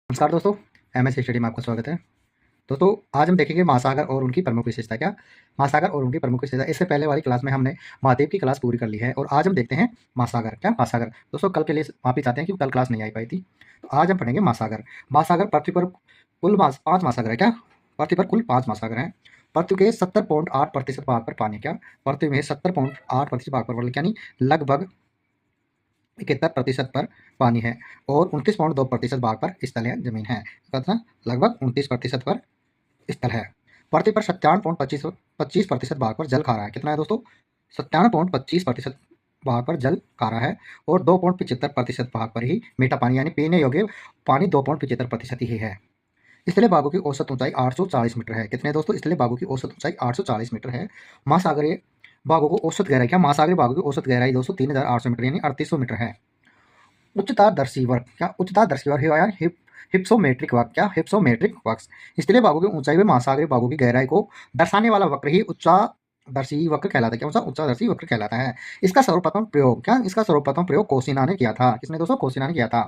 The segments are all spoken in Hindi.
नमस्कार दोस्तों, एमएस स्टडी में आपका स्वागत है। दोस्तों, आज हम देखेंगे महासागर और उनकी प्रमुख विशेषता क्या। महासागर और उनकी प्रमुख विशेषता, इससे पहले वाली क्लास में हमने महाद्वीप की क्लास पूरी कर ली है और आज हम देखते हैं महासागर। क्या महासागर दोस्तों, कल के लिए माफी चाहते हैं कि कल क्लास नहीं आई पाई थी, तो आज हम पढ़ेंगे महासागर। महासागर पृथ्वी पर कुल 5 महासागर है। क्या पृथ्वी पर कुल 5 महासागर हैं। पृथ्वी के 70.8% भाग पर पानी, क्या पृथ्वी में 70.8% भाग पर, यानी लगभग 71% पर पानी है और 29.2% भाग पर स्थल है, जमीन है। कितना? लगभग 29% पर स्थल है। पृथ्वी पर 97.25% भाग पर जल खारा है। कितना है दोस्तों? 97.25% भाग पर जल खारा है और 2.75% भाग पर ही मीठा पानी, यानी पीने योग्य पानी 2.75% ही है। स्थलीय भागों की औसत ऊंचाई 840 मीटर है। कितने दोस्तों? स्थलीय भागों की औसत ऊंचाई 840 मीटर है। महासागरीय भागों को औसत गहराई, क्या महासागरीय भागों की औसत गहराई दोस्तों 3800 मीटर, यानी 3800 मीटर है। उच्चतादर्शी वर्ग, क्या उच्चतादर्शी वर्ग है यार? हिप्सोमेट्रिक वर्ग, क्या हिप्सोमेट्रिक वर्ग। स्थलीय भागों की ऊंचाई व महासागरीय भागों की गहराई को दर्शाने वाला वक्र ही उच्चादर्शी वक्र कहलाता है। क्या सा उच्चादर्शी वक्र कहलाता है। इसका सर्वप्रथम प्रयोग, क्या इसका सर्वप्रथम प्रयोग कोसिना ने किया था। किसने दोस्तों? कोसिना ने किया था।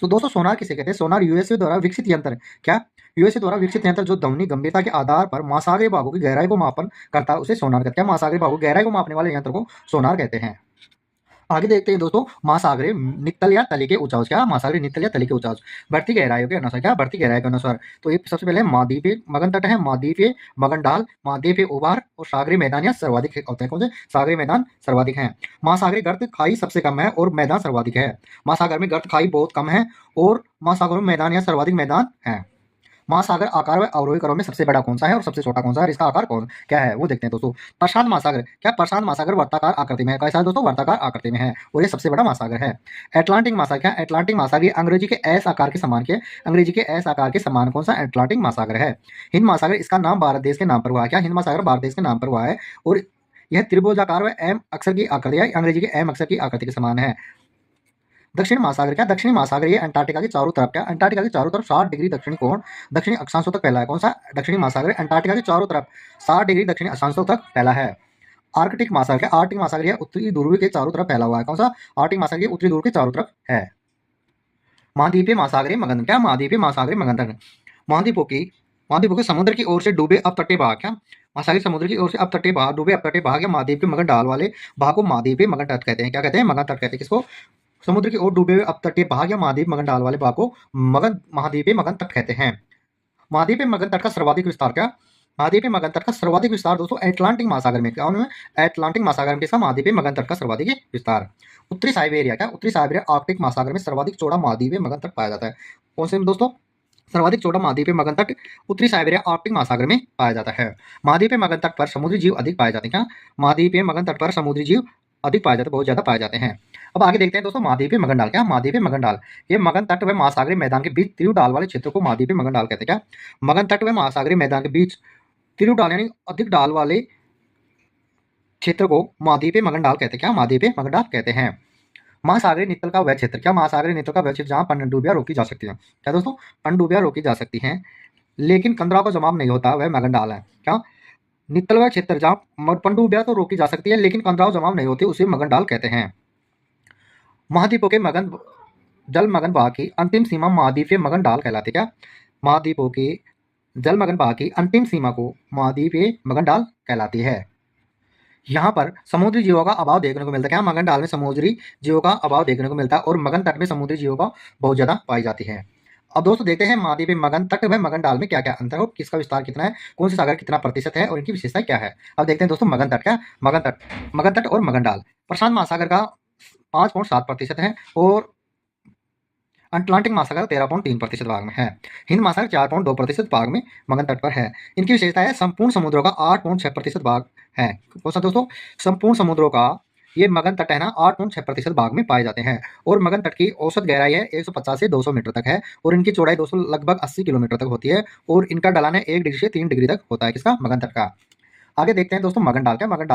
तो दोस्तों, सोनार किसे कहते हैं? सोनार यूएसए द्वारा विकसित यंत्र, क्या यूएसए द्वारा विकसित यंत्र जो ध्वनि गंभीरता के आधार पर महासागरीय भागों की गहराई को मापन करता है, उसे सोनार कहते हैं। महासागरीय भागों की गहराई को मापने वाले यंत्र को सोनार कहते हैं। आगे देखते हैं दोस्तों, महासागरीय नित्तल या तली के उच्चाउच, क्या महासागरीय नित्तल या तली के उच्चाउच बढ़ती गहराइयों के अनुसार, क्या बढ़ती गहराई के अनुसार। तो ये सबसे पहले महाद्वीपीय मगन तट है, महाद्वीपीय मगन ढाल, महाद्वीपीय उभार और सागरीय मैदान या सर्वाधिक होते हैं। कौन से? सागरीय मैदान सर्वाधिक हैं। महासागरीय गर्त खाई सबसे कम है और मैदान सर्वाधिक है। महासागर में गर्त खाई बहुत कम है और महासागर में मैदान या सर्वाधिक मैदान है। महासागर आकार व अवरोही करों में सबसे बड़ा कौन सा है और सबसे छोटा कौन सा है? इसका आकार कौन क्या है वो देखते हैं दोस्तों। प्रशांत महासागर, क्या प्रशांत महासागर वर्ताकार आकृति में है। कैसा है दोस्तों? वर्ताकार आकृति में है और ये सबसे बड़ा महासागर है। अटलांटिक महासागर, क्या अटलांटिक महासागर ये अंग्रेजी के एस आकार के समान, के अंग्रेजी के एस आकार के समान कौन सा अटलांटिक महासागर है। हिंद महासागर, इसका नाम भारत देश के नाम पर हुआ है। क्या हिंद महासागर भारत देश के नाम पर हुआ है और यह त्रिभुजाकार व एम अक्षर की आकृति है, अंग्रेजी के एम अक्षर की आकृति के समान है। दक्षिण महासागर, क्या दक्षिणी महासागर ये अंटार्कटिका के चारों तरफ, क्या अंटार्कटिका के चारों तरफ 60 डिग्री दक्षिणी कोण दक्षिणी अक्षांशों तक फैला है। कौन सा दक्षिणी महासागर? अंटार्कटिका के चारों तरफ 60 डिग्री दक्षिणी अक्षांशों तक फैला है। आर्कटिक महासागर, क्या आर्कटिक महासागर ये उत्तरी ध्रुव के चारों तरफ फैला हुआ है। कौन सा आर्कटिक महासागर ये उत्तरी ध्रुव के चारों तरफ है। महाद्वीपीय महासागरीय मगन, क्या महाद्वीपीय महासागरीय मगन महाद्वीपों के समुद्र की ओर से डूबे अपतटीय भाग, क्या महासागरीय समुद्र की ओर से अपतटीय भाग, डूबे अपतटीय भाग या महाद्वीप के मगन डाल वाले भाग को महाद्वीपीय मगन तट कहते हैं। क्या कहते हैं? मगन तट कहते हैं। किसको? समुद्र की ओर डूबे हुए अपतटीय भाग या महाद्वीप मगन डाल वाले भाग को मगन महाद्वीपीय मगन तट कहते हैं। महाद्वीपीय मगन तट का सर्वाधिक विस्तार, क्या महाद्वीपीय मगन तट का सर्वाधिक विस्तार दोस्तों अटलांटिक महासागर में, क्या उनमें अटलांटिक महासागर में किसका? महाद्वीपीय मगन तट का सर्वाधिक विस्तार। उत्तरी साइबेरिया, क्या उत्तरी साइबेरिया आर्कटिक महासागर में सर्वाधिक चौड़ा महाद्वीपीय मगन तट पाया जाता है। कौन से में दोस्तों? सर्वाधिक चौड़ा महाद्वीपीय मगन तट उत्तरी साइबेरिया आर्कटिक महासागर में पाया जाता है। महाद्वीपीय मगन तट पर समुद्री जीव अधिक पाए जाते हैं। क्या महाद्वीपीय मगन तट पर समुद्री जीव अधिक पाए जाते हैं, बहुत ज्यादा पाए जाते हैं। अब आगे देखते हैं दोस्तों महाद्वीपीय मगन डाल, क्या महाद्वीपीय मगन डाल ये मगन तट व महासागरीय मैदान के बीच तीव्र डाल वाले क्षेत्र को महाद्वीपीय मगन डाल कहते हैं। क्या मगन तट व महासागरीय मैदान के बीच तीव्र डाल यानी अधिक डाल वाले क्षेत्र को महाद्वीपीय मगन डाल कहते हैं। क्या महाद्वीपीय मगन डाल कहते हैं। महासागरीय नित्तल का वह क्षेत्र, क्या महासागरीय नित्तल का वह क्षेत्र जहां पनडुब्बियां रोकी जा सकती हैं। क्या दोस्तों? पनडुब्बियां रोकी जा सकती हैं लेकिन कंदराव का जमाव नहीं होता, वह मगन डाल है। क्या नित्तल वह क्षेत्र जहां पनडुब्बियां तो रोकी जा सकती है लेकिन कंदराव जमाव नहीं होती, उसे मगन डाल कहते हैं। महाद्वीपों के मगन जल मगन भाग की अंतिम सीमा महाद्वीपीय मगन डाल कहलाती है। क्या महाद्वीपों के जल मगन भाग की अंतिम सीमा को महाद्वीपीय मगन डाल कहलाती है। यहाँ पर समुद्री जीवों का अभाव देखने को मिलता है। क्या मगन डाल में समुद्री जीवों का अभाव देखने को मिलता है और मगन तट में समुद्री जीवों का बहुत ज्यादा पाई जाती है। अब दोस्तों देखते हैं महाद्वीपीय मगन तट व मगन डाल में क्या क्या अंतर हो, किसका विस्तार कितना है, कौन से सागर कितना प्रतिशत है और इनकी विशेषता क्या है। अब देखते हैं दोस्तों मगन तट, क्या मगन तट और मगन डाल। प्रशांत महासागर का 5.7% है और अटलांटिक महासागर 13.3% भाग में है। हिंद महासागर 4.2% भाग में मगन तट पर है। इनकी विशेषता है संपूर्ण समुद्रों का 8.6% भाग है। कौन सा दोस्तों? संपूर्ण समुद्रों का ये मगन तट है ना 8.6% भाग में पाए जाते हैं और मगन तट की औसत गहराई है 150 से 200 मीटर तक है और इनकी चौड़ाई दोस्तों लगभग 80 किलोमीटर तक होती है और इनका ढलान है 1 डिग्री से 3 डिग्री तक होता है। किसका? मगन तट का। आगे देखते हैं दोस्तों मगन डाल, क्या मगन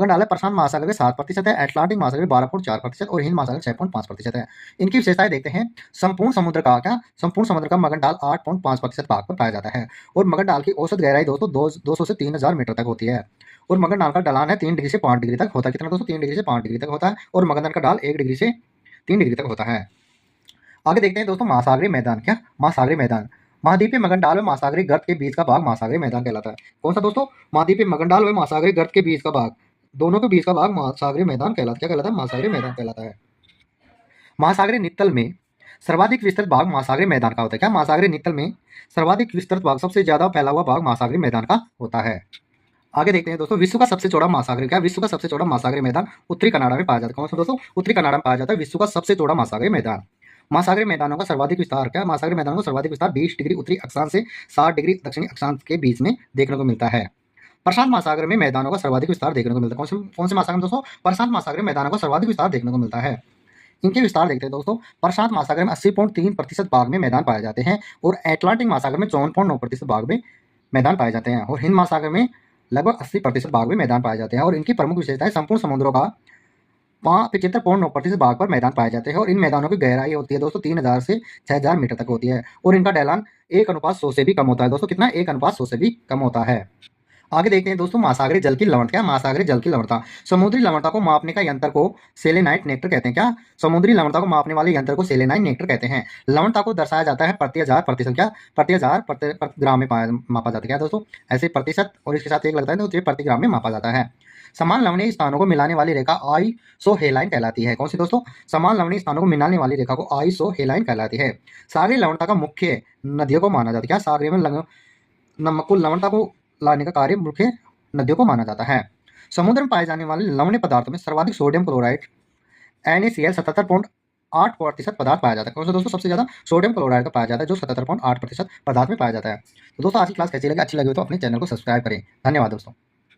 डाल है प्रशांत महासागर में 7% है, अटलांटिक महासागर में 12.4% और हिंद महासागर 6.5% है। इनकी विशेषताएं देखते हैं। संपूर्ण समुद्र का, क्या संपूर्ण समुद्र का मगन डाल 8.5% भाग पर पाया जाता है और मगन डाल की औसत गहराई दोस्तों 200 से 3000 मीटर तक होती है और मगन डाल का ढलान है 3 डिग्री से 5 डिग्री तक होता है। कितना दोस्तों? 3 डिग्री से 5 डिग्री तक होता है और मगन डाल का ढाल 1 डिग्री से 3 डिग्री तक होता है। आगे देखते हैं दोस्तों महासागरीय मैदान। क्या महासागरीय मैदान? महाद्वीपीय मगनडाल व महासागरीय गर्त के बीच का भाग महासागरीय मैदान कहलाता है। कौन सा दोस्तों? महाद्वीपीय मगनडाल व महासागरीय गर्त के बीच का भाग, दोनों के बीच का भाग महासागरीय मैदान कहलाता है। क्या कहलाता है? महासागरीय मैदान कहलाता है। महासागरीय नित्तल में सर्वाधिक विस्तृत भाग महासागरीय मैदान का होता है। क्या? महासागरीय नित्तल में सर्वाधिक विस्तृत भाग, सबसे ज्यादा फैला हुआ भाग महासागरीय मैदान का होता है। आगे देखते हैं दोस्तों विश्व का सबसे चौड़ा महासागरीय। क्या? विश्व का सबसे चौड़ा महासागरीय मैदान उत्तरी कनाडा में पाया जाता है। कौन सा दोस्तों? उत्तरी कनाडा में पाया जाता है विश्व का सबसे चौड़ा महासागरीय मैदान। महासागरीय मैदानों का सर्वाधिक विस्तार। क्या? महासागरीय मैदानों का सर्वाधिक विस्तार 20 डिग्री उत्तरी अक्षांश से 60 डिग्री दक्षिणी अक्षांश के बीच में देखने को मिलता है। प्रशांत महासागर में मैदानों का सर्वाधिक विस्तार देखने को मिलता है। कौन से महासागर में दोस्तों? प्रशांत महासागर में मैदानों का सर्वाधिक विस्तार देखने को मिलता है। इनके विस्तार देखते हैं दोस्तों। प्रशांत महासागर में 80.3% भाग में मैदान पाए जाते हैं और अटलांटिक महासागर में 54.9% भाग में मैदान पाए जाते हैं और हिंद महासागर में लगभग 80% भाग में मैदान पाए जाते हैं। और इनकी प्रमुख विशेषताएं संपूर्ण समुद्रों का 75.9% भाग पर मैदान पाए जाते हैं और इन मैदानों की गहराई होती है दोस्तों 3000 से 6000 मीटर तक होती है और इनका ढलान 1:100 से भी कम होता है। दोस्तों कितना? 1:100 से भी कम होता है। आगे देखते हैं दोस्तों महासागरीय जल की लवणता। क्या? महासागरीय जल की लवणता समुद्री लवणता को मापने का यंत्र को सेलेनाइट नेक्टर कहते हैं। क्या? समुद्री लवणता को मापने वाले यंत्र को सेलेनाइट नेक्टर कहते हैं। लवणता को दर्शाया जाता है प्रति 1000 प्रतिशत। क्या? प्रति 1000 प्रति ग्राम में मापा जाता है। क्या दोस्तों? ऐसे प्रतिशत और इसके साथ एक लगता है तो ये प्रति ग्राम में मापा जाता है। समान लवणीय स्थानों को मिलाने वाली रेखा आइसोहेलाइन कहलाती है। कौन सी दोस्तों? समान लवणीय स्थानों को मिलाने वाली रेखा को आइसोहेलाइन कहलाती है। सागरीय लवणता का मुख्य नदियों को माना जाता है। क्या? सागरीय में नमक को लवणता को लाने का कार्य मुख्य नदियों को माना जाता है। समुद्र में पाए जाने वाले लवणीय पदार्थों में सर्वाधिक सोडियम क्लोराइड NaCl 77.8% पदार्थ पाया जाता है। कौन सा दोस्तों? सबसे ज्यादा सोडियम क्लोराइड का पाया जाता है जो 77.8% पदार्थ में पाया जाता है। तो दोस्तों आज की क्लास कैसी लगी? अच्छी लगी हो तो अपने चैनल को सब्सक्राइब करें। धन्यवाद दोस्तों।